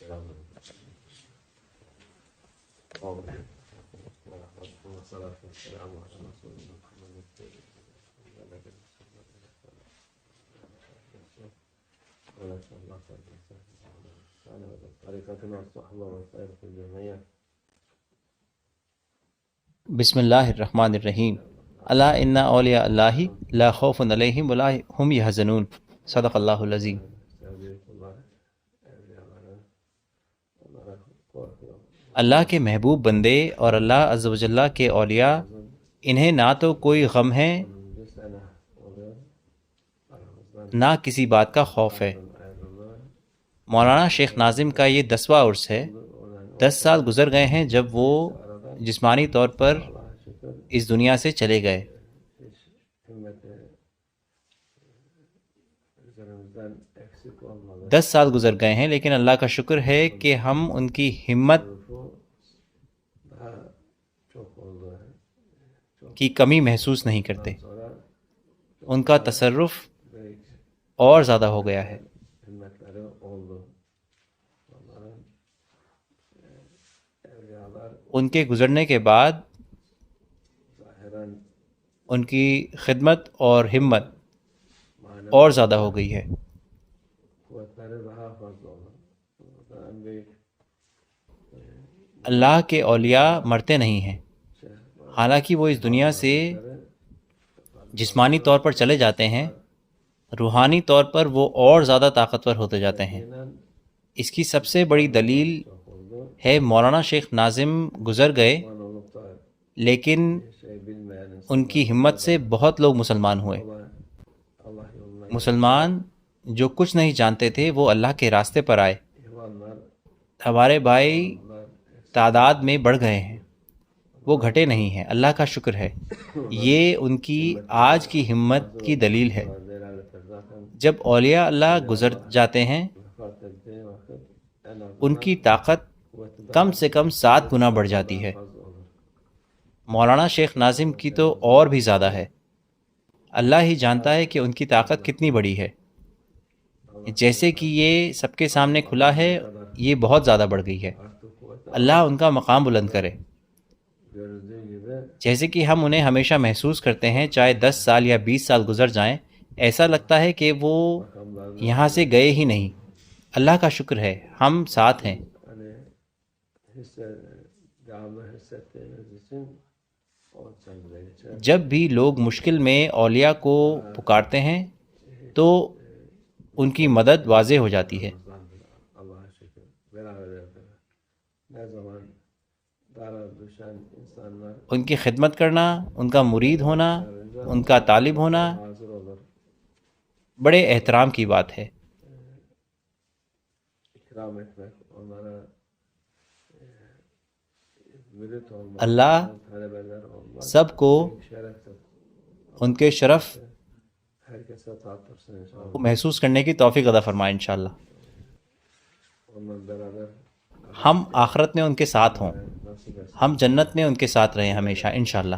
بسم اللہ الرحمن الرحیم. الا ان اولیاء اللہ لا خوف علیہم ولا هم یحزنون. صدق اللہ العظیم. اللہ کے محبوب بندے اور اللہ عز و جل کے اولیاء، انہیں نہ تو کوئی غم ہے نہ کسی بات کا خوف ہے. مولانا شیخ ناظم کا یہ 10واں عرس ہے. 10 سال گزر گئے ہیں جب وہ جسمانی طور پر اس دنیا سے چلے گئے. دس سال گزر گئے ہیں، لیکن اللہ کا شکر ہے کہ ہم ان کی ہمت کی کمی محسوس نہیں کرتے. ان کا تصرف اور زیادہ ہو گیا ہے. ان کے گزرنے کے بعد ان کی خدمت اور ہمت اور زیادہ ہو گئی ہے. اللہ کے اولیاء مرتے نہیں ہیں. حالانکہ وہ اس دنیا سے جسمانی طور پر چلے جاتے ہیں، روحانی طور پر وہ اور زیادہ طاقتور ہوتے جاتے ہیں. اس کی سب سے بڑی دلیل ہے مولانا شیخ ناظم گزر گئے، لیکن ان کی ہمت سے بہت لوگ مسلمان ہوئے. مسلمان جو کچھ نہیں جانتے تھے وہ اللہ کے راستے پر آئے. ہمارے بھائی تعداد میں بڑھ گئے ہیں، وہ گھٹے نہیں ہیں. اللہ کا شکر ہے. یہ ان کی آج کی ہمت کی دلیل ہے. جب اولیاء اللہ گزر جاتے ہیں ان کی طاقت کم سے کم 7 گنا بڑھ جاتی ہے. مولانا شیخ ناظم کی تو اور بھی زیادہ ہے. اللہ ہی جانتا ہے کہ ان کی طاقت کتنی بڑی ہے. جیسے کہ یہ سب کے سامنے کھلا ہے، یہ بہت زیادہ بڑھ گئی ہے. اللہ ان کا مقام بلند کرے. جیسے کہ ہم انہیں ہمیشہ محسوس کرتے ہیں، چاہے 10 سال یا 20 سال گزر جائیں، ایسا لگتا ہے کہ وہ یہاں سے گئے ہی نہیں. اللہ کا شکر ہے ہم ساتھ ہیں. جب بھی لوگ مشکل میں اولیاء کو پکارتے ہیں تو ان کی مدد واضح ہو جاتی ہے. ان کی خدمت کرنا، ان کا مرید ہونا، ان کا طالب ہونا بڑے احترام کی بات ہے. اللہ سب کو ان کے شرف کو محسوس کرنے کی توفیق عطا فرمائے انشاءاللہ. ہم آخرت میں ان کے ساتھ ہوں، ہم جنت میں ان کے ساتھ رہیں ہمیشہ انشاءاللہ.